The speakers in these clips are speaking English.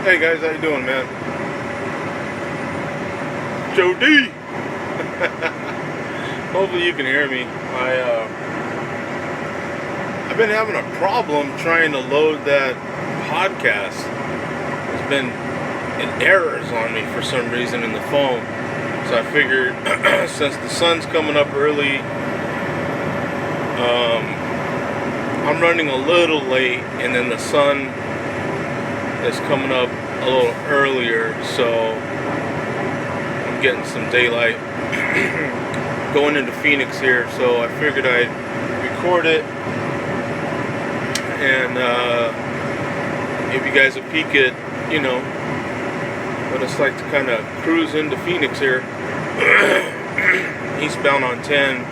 Hey guys, how you doing, man? Joe D. Hopefully you can hear me. I've been having a problem trying to load that podcast. There's been errors on me for some reason in the phone. So I figured since the sun's coming up early, I'm running a little late, and then the sun is coming up a little earlier, so I'm getting some daylight going into Phoenix here. So I figured I'd record it and give you guys a peek at, what it's like to kind of cruise into Phoenix here. Eastbound on 10.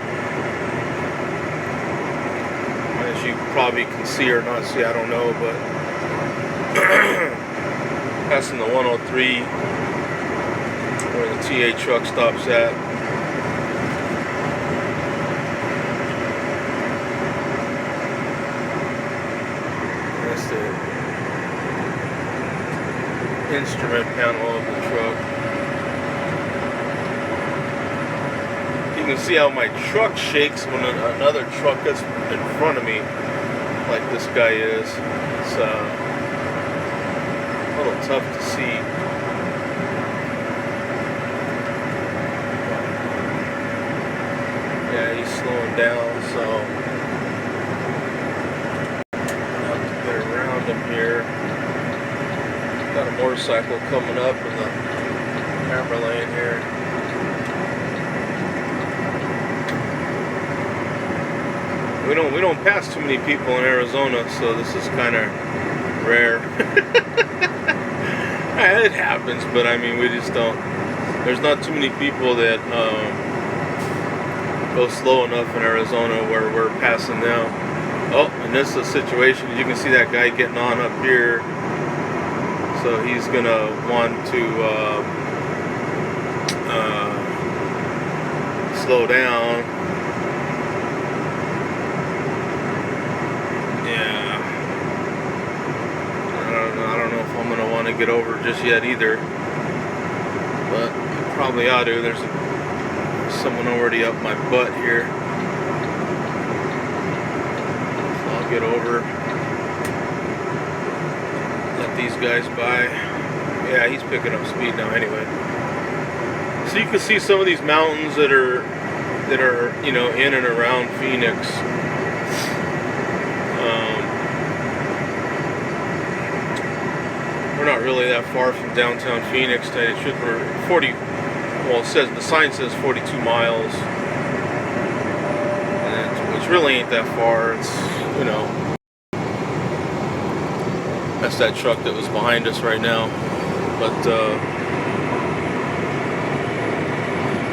As you probably can see or not see, I don't know, but passing the 103 where the TA truck stops at. That's the instrument panel of the truck. You can see how my truck shakes when another truck is in front of me, like this guy is. It's a little tough to see. Yeah, he's slowing down, so I'll have to get around him here. Got a motorcycle coming up in the camera lane here. We don't pass too many people in Arizona, so this is kind of rare. It happens, but I mean, we just don't. There's not too many people that go slow enough in Arizona where we're passing now. Oh, and this is a situation. You can see that guy getting on up here, so he's gonna want to slow down. I don't know if I'm going to want to get over just yet either, but I probably ought to. There's someone already up my butt here, so I'll get over, let these guys by. Yeah, he's picking up speed now anyway. So you can see some of these mountains that are in and around Phoenix. We're not really that far from downtown Phoenix. It should be 40. Well, it says the sign says 42 miles, which really ain't that far. It's that's that truck that was behind us right now. But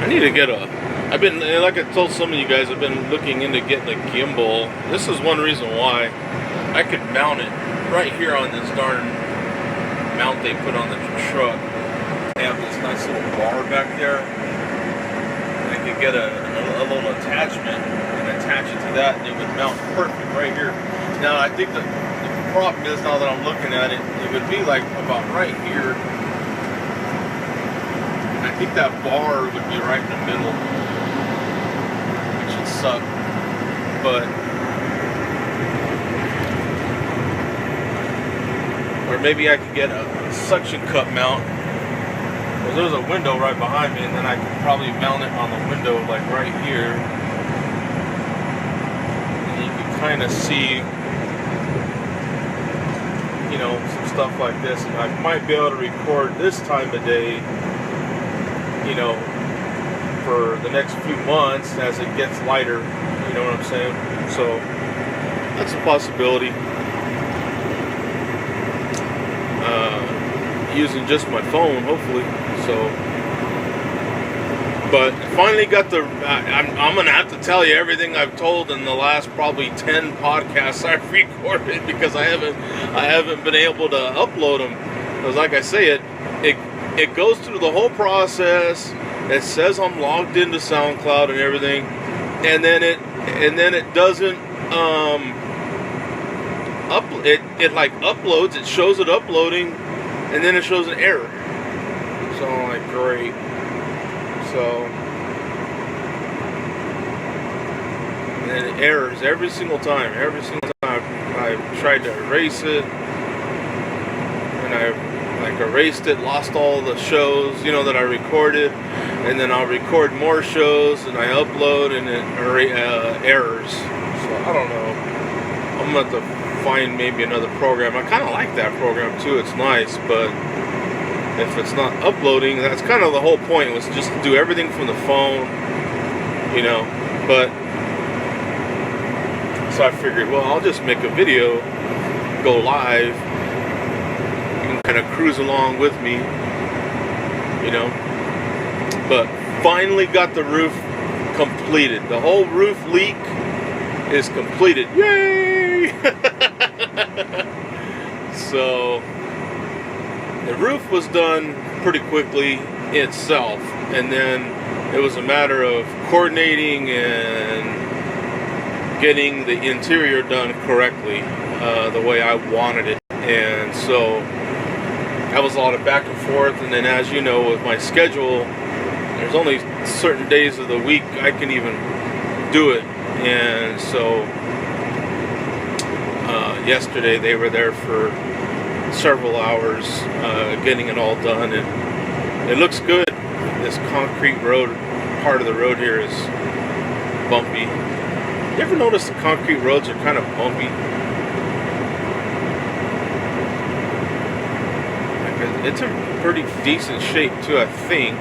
I need to get I've been, like I told some of you guys, I've been looking into getting a gimbal. This is one reason why I could mount it right here on this darn mount they put on the truck. They have this nice little bar back there, and I could get a little attachment and attach it to that, and it would mount perfect right here. Now I think the problem is, now that I'm looking at it, it would be like about right here. I think that bar would be right in the middle, which would suck, but or maybe I could get a suction cup mount. Well, there's a window right behind me, and then I could probably mount it on the window, like right here. And you can kind of see, some stuff like this. And I might be able to record this time of day, for the next few months as it gets lighter. You know what I'm saying? So that's a possibility. Using just my phone, hopefully. So, but finally got I'm gonna have to tell you everything I've told in the last probably 10 podcasts I've recorded, because I haven't been able to upload them. Because like I say, it goes through the whole process. It says I'm logged into SoundCloud and everything, and then it doesn't it like uploads. It shows it uploading, and then it shows an error. So I'm like, great. So, and it errors every single time. Every single time I've tried to erase it, and I like erased it, lost all the shows, you know, that I recorded, and then I'll record more shows, and I upload, and it errors. So I don't know. I'm gonna have to find maybe another program. I kind of like that program too. It's nice, but if it's not uploading, that's kind of the whole point, was just to do everything from the phone, you know. But so I figured, well, I'll just make a video, go live, you can kind of cruise along with me, you know. But finally got the roof completed. The whole roof leak is completed. Yay! So the roof was done pretty quickly itself, and then it was a matter of coordinating and getting the interior done correctly, the way I wanted it. And so that was a lot of back and forth. And then, as you know, with my schedule, there's only certain days of the week I can even do it. And so yesterday they were there for several hours, getting it all done, and it looks good. This concrete road, part of the road here, is bumpy. You ever notice the concrete roads are kind of bumpy? It's in pretty decent shape too, I think.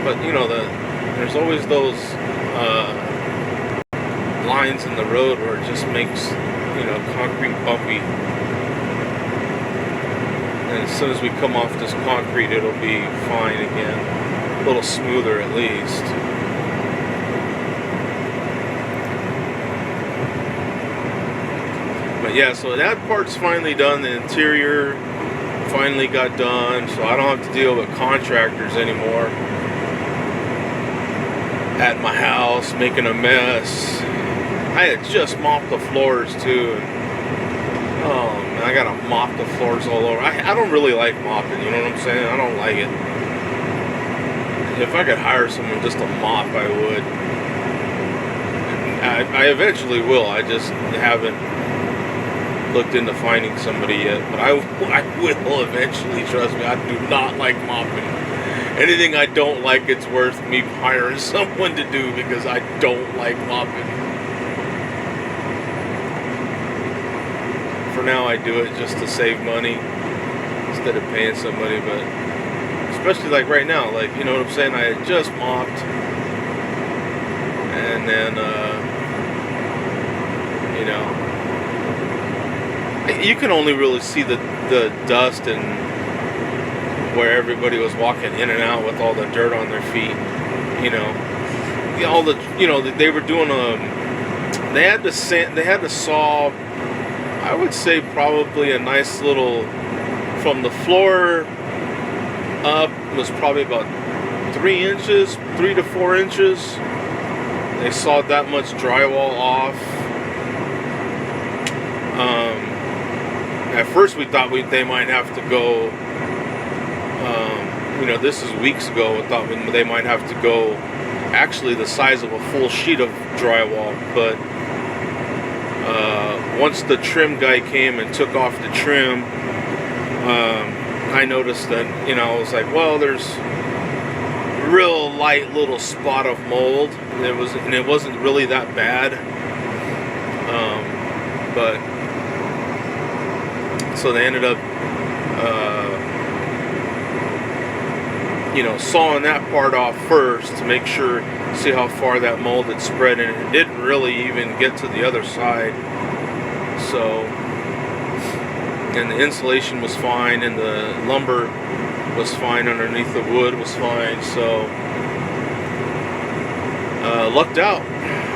But you know, there's always those lines in the road where it just makes, you know, concrete bumpy. And as soon as we come off this concrete, it'll be fine again. A little smoother at least. But yeah, so that part's finally done. The interior finally got done, so I don't have to deal with contractors anymore at my house making a mess. I had just mopped the floors too. Oh man, I gotta mop the floors all over. I don't really like mopping, you know what I'm saying? I don't like it. If I could hire someone just to mop, I would. I eventually will. I just haven't looked into finding somebody yet. But I will eventually, trust me. I do not like mopping. Anything I don't like, it's worth me hiring someone to do, because I don't like mopping. For now, I do it just to save money instead of paying somebody. But especially like right now, like, you know what I'm saying, I had just mopped, and then you know, you can only really see the dust and where everybody was walking in and out with all the dirt on their feet. You know, all the, you know, they were doing they had to saw, I would say probably a nice little, from the floor up was probably about 3 inches, 3 to 4 inches. They sawed that much drywall off. At first we thought they might have to go, you know, this is weeks ago, I thought they might have to go actually the size of a full sheet of drywall. But once the trim guy came and took off the trim, I noticed that, you know, I was like, well, there's a real light little spot of mold. And it wasn't really that bad. But so they ended up, you know, sawing that part off first to make sure, see how far that mold had spread, and it didn't really even get to the other side. So, and the insulation was fine, and the lumber was fine underneath, the wood was fine. So, lucked out.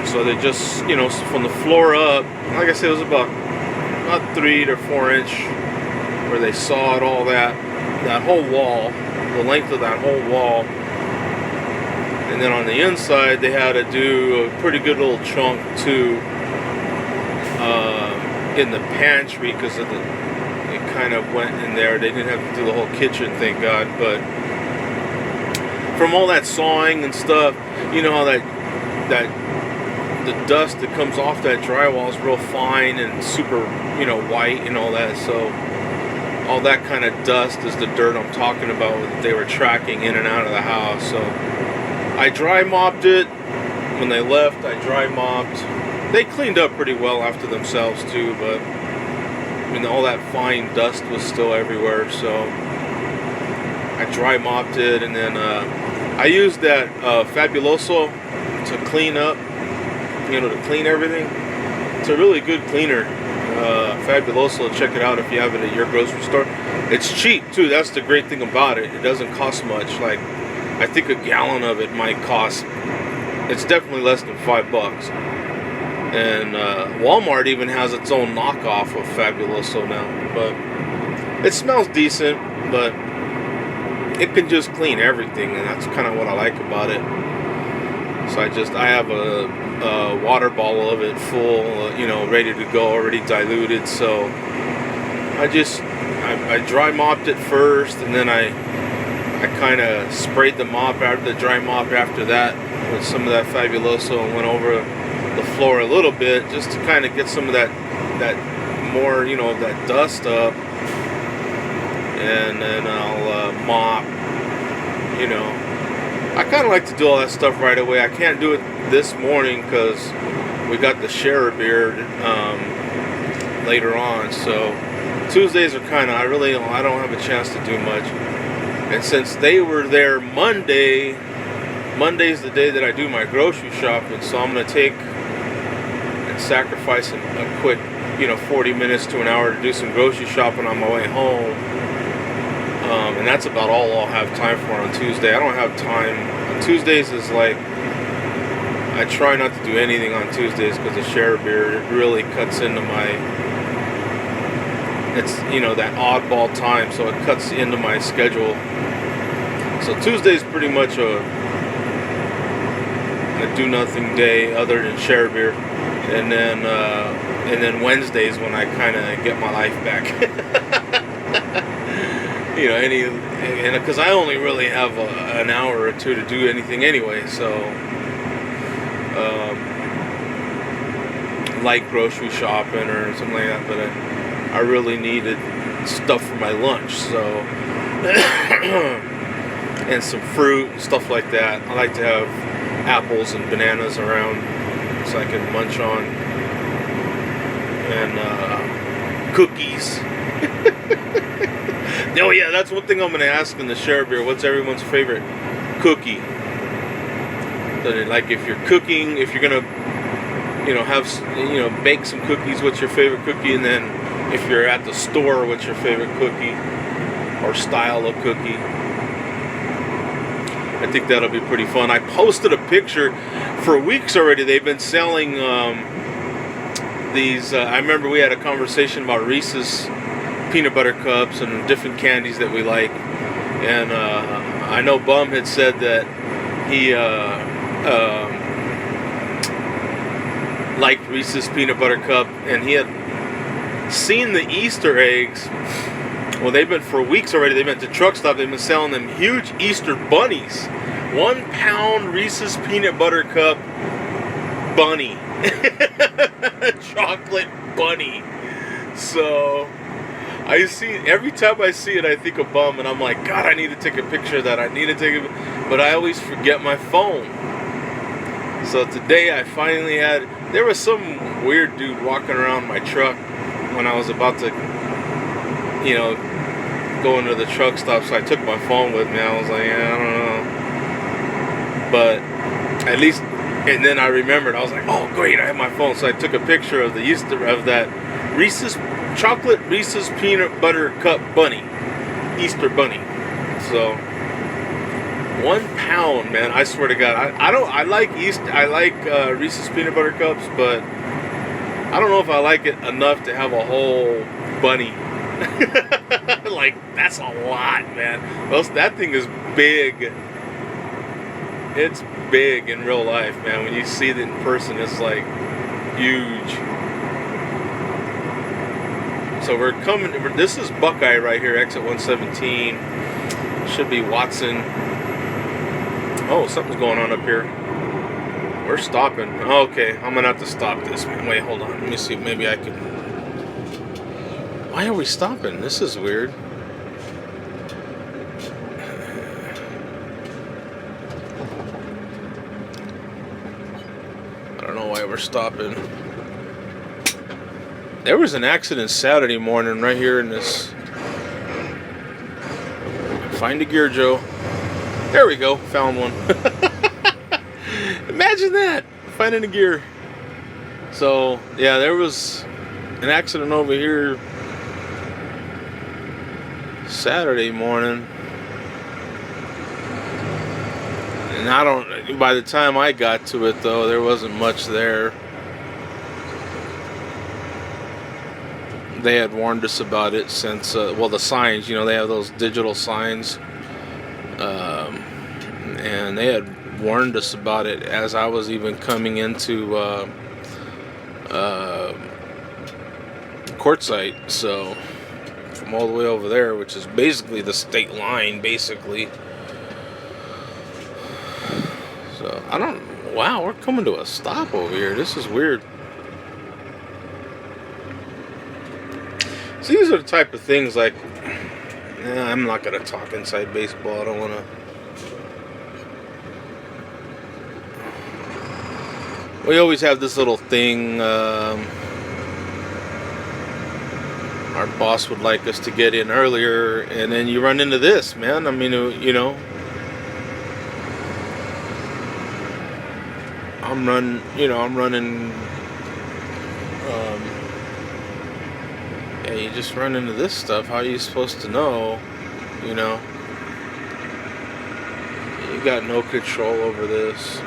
So they just, you know, from the floor up, like I said, it was about 3 to 4 inch where they sawed all that whole wall, the length of that whole wall. And then on the inside, they had to do a pretty good little chunk too, in the pantry, because of the, it kind of went in there. They didn't have to do the whole kitchen, thank God. But from all that sawing and stuff, you know how that the dust that comes off that drywall is real fine and super, you know, white and all that. So all that kind of dust is the dirt I'm talking about that they were tracking in and out of the house. So I dry mopped it. When they left, I dry mopped. They cleaned up pretty well after themselves too, but I mean, all that fine dust was still everywhere. So I dry mopped it, and then I used that Fabuloso to clean up, you know, to clean everything. It's a really good cleaner. Fabuloso, check it out if you have it at your grocery store. It's cheap too. That's the great thing about it. It doesn't cost much. Like, I think a gallon of it might cost, it's definitely less than $5. And Walmart even has its own knockoff of Fabuloso now. But it smells decent, but it can just clean everything, and that's kind of what I like about it. So I have a water bottle of it full, you know, ready to go, already diluted. So I dry mopped it first, and then I kind of sprayed the dry mop after that with some of that Fabuloso, and went over the floor a little bit just to kind of get some of that more, you know, that dust up. And then I'll mop, you know. I kind of like to do all that stuff right away. I can't do it this morning because we got the share beer later on. So Tuesdays are kind of, I don't have a chance to do much. And since they were there Monday's the day that I do my grocery shopping, so I'm going to take and sacrifice a quick, you know, 40 minutes to an hour to do some grocery shopping on my way home. And that's about all I'll have time for on Tuesday. I don't have time. On Tuesdays is like, I try not to do anything on Tuesdays because the share beer, it really cuts into it's, you know, that oddball time, so it cuts into my schedule. So Tuesday's pretty much a do nothing day other than share beer. And then Wednesdays when I kind of get my life back. You know, because I only really have an hour or two to do anything anyway, so like grocery shopping or something like that, but I really needed stuff for my lunch, so and some fruit and stuff like that. I like to have apples and bananas around so I can munch on, and cookies. Oh yeah, that's one thing I'm going to ask in the share beer. What's everyone's favorite cookie? Like, if you're cooking, if you're going to, you know, bake some cookies, what's your favorite cookie? And then if you're at the store, what's your favorite cookie or style of cookie? I think that'll be pretty fun. I posted a picture for weeks already. They've been selling these. I remember we had a conversation about Reese's peanut butter cups and different candies that we like, and I know Bum had said that he liked Reese's peanut butter cup, and he had seen the Easter eggs. Well, they've been for weeks already. They've been to truck stop. They've been selling them huge Easter bunnies, 1 pound Reese's peanut butter cup bunny, chocolate bunny. So every time I see it, I think of Bum, and I'm like, God, I need to take a picture of that. But I always forget my phone. So today I finally there was some weird dude walking around my truck when I was about to, you know, go into the truck stop, so I took my phone with me. I was like, yeah, I don't know. But at least, and then I remembered, I was like, oh great, I have my phone. So I took a picture of that chocolate Reese's peanut butter cup bunny, Easter bunny. So 1 pound, man, I swear to God, I like Reese's peanut butter cups, but I don't know if I like it enough to have a whole bunny. Like, that's a lot, man. That thing is big. It's big in real life, man. When you see it in person, it's like huge. So we're coming. This is Buckeye right here, exit 117. Should be Watson. Oh, something's going on up here. We're stopping. Okay, I'm gonna have to stop this. Wait, hold on. Let me see. Maybe I can. Why are we stopping? This is weird. I don't know why we're stopping. There was an accident Saturday morning right here in this. Find a gear, Joe. There we go. Found one. Imagine that. Finding a gear. So, yeah, there was an accident over here Saturday morning. And by the time I got to it, though, there wasn't much there. They had warned us about it since, well, the signs, they have those digital signs. And they had warned us about it as I was even coming into Quartzsite. So, from all the way over there, which is basically the state line, basically. So, wow, we're coming to a stop over here. This is weird. So these are the type of things like, I'm not going to talk inside baseball. I don't want to. We always have this little thing. Our boss would like us to get in earlier, and then you run into this, man. I mean, I'm running. Yeah, you just run into this stuff. How are you supposed to know? You got no control over this.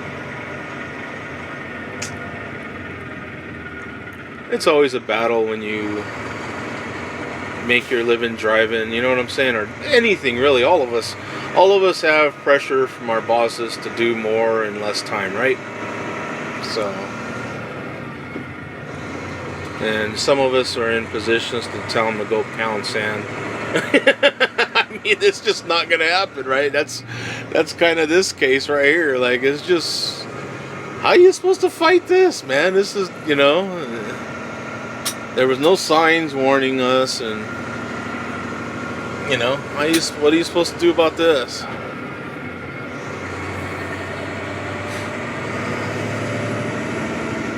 It's always a battle when you make your living driving, you know what I'm saying? Or anything, really. All of us have pressure from our bosses to do more in less time, right? So, and some of us are in positions to tell them to go pound sand. I mean, it's just not going to happen, right? That's kind of this case right here. Like, it's just, how are you supposed to fight this, man? This is, there was no signs warning us, and what are you supposed to do about this?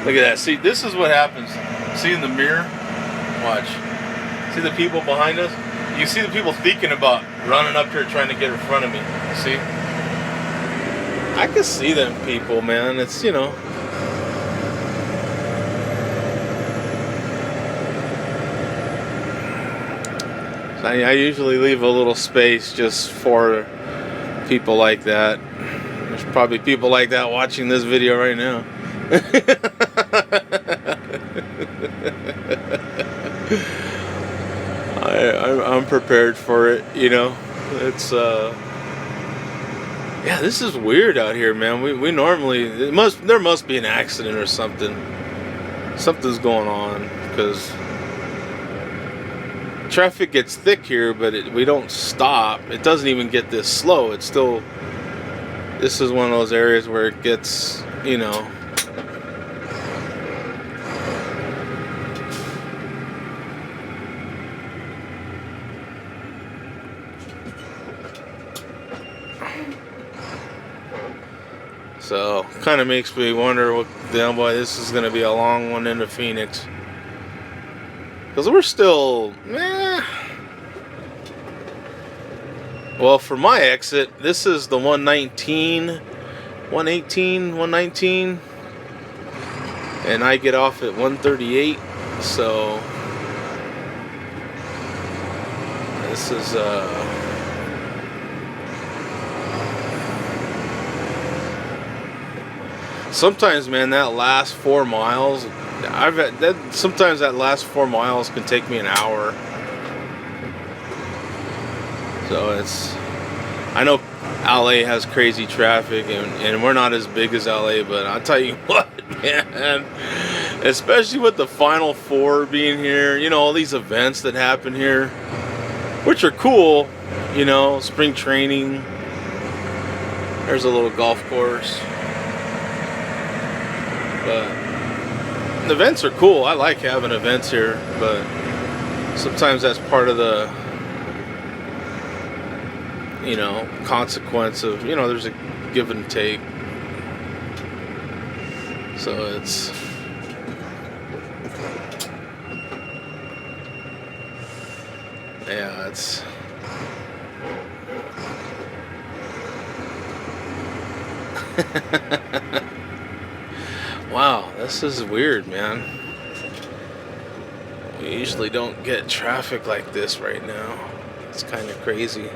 Look at that. See, this is what happens. See in the mirror? Watch. See the people behind us? You see the people thinking about running up here trying to get in front of me. See? I can see them people, man. It's, I usually leave a little space just for people like that. There's probably people like that watching this video right now. I'm prepared for it, It's yeah, this is weird out here, man. We normally there must be an accident or something. Something's going on because traffic gets thick here, but we don't stop. It doesn't even get this slow. It's still. This is one of those areas where it gets, So, kind of makes me wonder what damn boy, this is going to be a long one into Phoenix. Because we're still, well, for my exit, this is the 119, 118, 119. And I get off at 138. So, this is, sometimes, man, that last 4 miles, sometimes that last 4 miles can take me an hour. So I know LA has crazy traffic, and we're not as big as LA, but I'll tell you what, man. Especially with the Final Four being here, you know, all these events that happen here, which are cool, you know, spring training. There's a little golf course. But the events are cool. I like having events here, but sometimes that's part of the, you know, consequence of, you know, there's a give and take. So it's, yeah, it's, wow, this is weird, man. We usually don't get traffic like this right now. It's kind of crazy.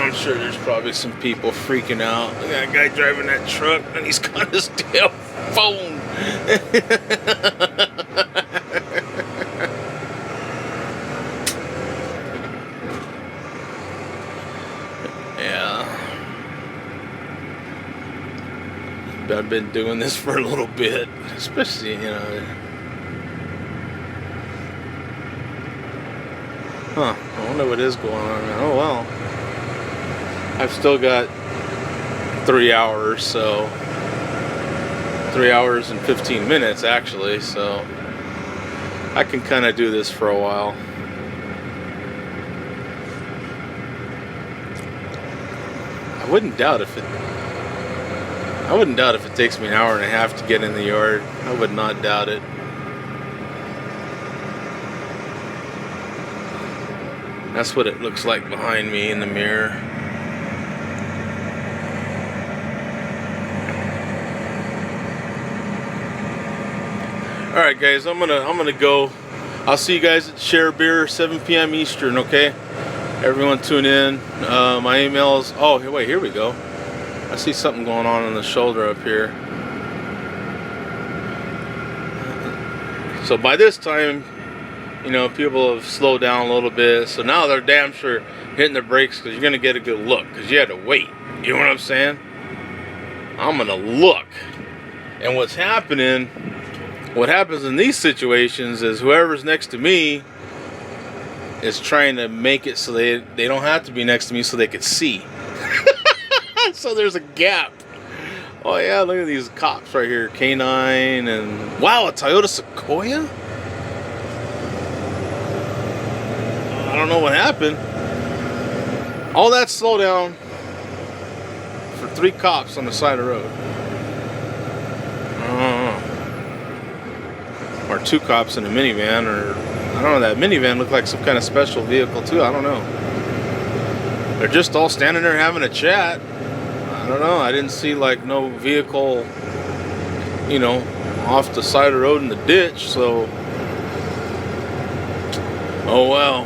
I'm sure there's probably some people freaking out. Look at that guy driving that truck and he's got his damn phone. Yeah. I've been doing this for a little bit, especially, you know. Huh, I wonder what is going on, man. Oh well. I've still got 3 hours, so 3 hours and 15 minutes actually, so I can kind of do this for a while. I wouldn't doubt if it takes me an hour and a half to get in the yard. I would not doubt it. That's what it looks like behind me in the mirror. All right, guys, I'm gonna go. I'll see you guys at Share Beer, 7 p.m. Eastern. Okay, everyone, tune in. My email is. Oh, wait, here we go. I see something going on the shoulder up here. So by this time, you know, people have slowed down a little bit. So now they're damn sure hitting the brakes because you're gonna get a good look because you had to wait. You know what I'm saying? I'm gonna look, and what's happening? What happens in these situations is whoever's next to me is trying to make it so they don't have to be next to me so they could see. So there's a gap. Oh yeah, look at these cops right here. K9 and wow, a Toyota Sequoia? I don't know what happened. All that slowdown for 3 cops on the side of the road. Or 2 cops in a minivan, or I don't know, that minivan looked like some kind of special vehicle too. I don't know. They're just all standing there having a chat. I don't know. I didn't see like no vehicle, you know, off the side of the road in the ditch. So, oh well.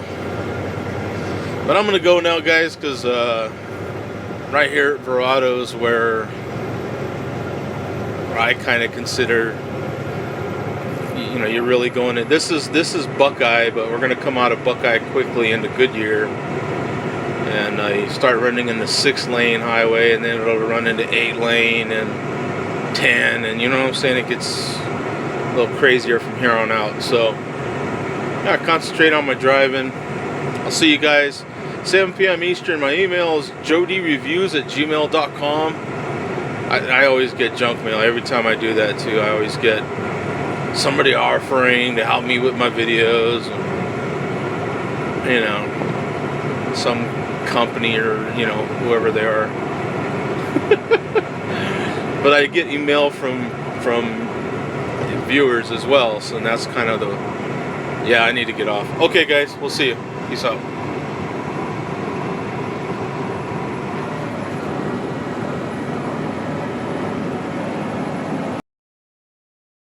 But I'm gonna go now, guys, because right here at Verado's where I kind of consider, you know, you're really going in. This is Buckeye, but we're gonna come out of Buckeye quickly into Goodyear, and you start running in the 6-lane highway, and then it'll run into 8-lane and 10, and you know what I'm saying. It gets a little crazier from here on out. So, yeah, concentrate on my driving. I'll see you guys 7 p.m. Eastern. My email is jodreviews@gmail.com. I always get junk mail every time I do that too. I always get somebody offering to help me with my videos, and, you know, some company or, you know, whoever they are. But I get email from viewers as well, so that's kind of the, yeah, I need to get off. Okay, guys, we'll see you. Peace out.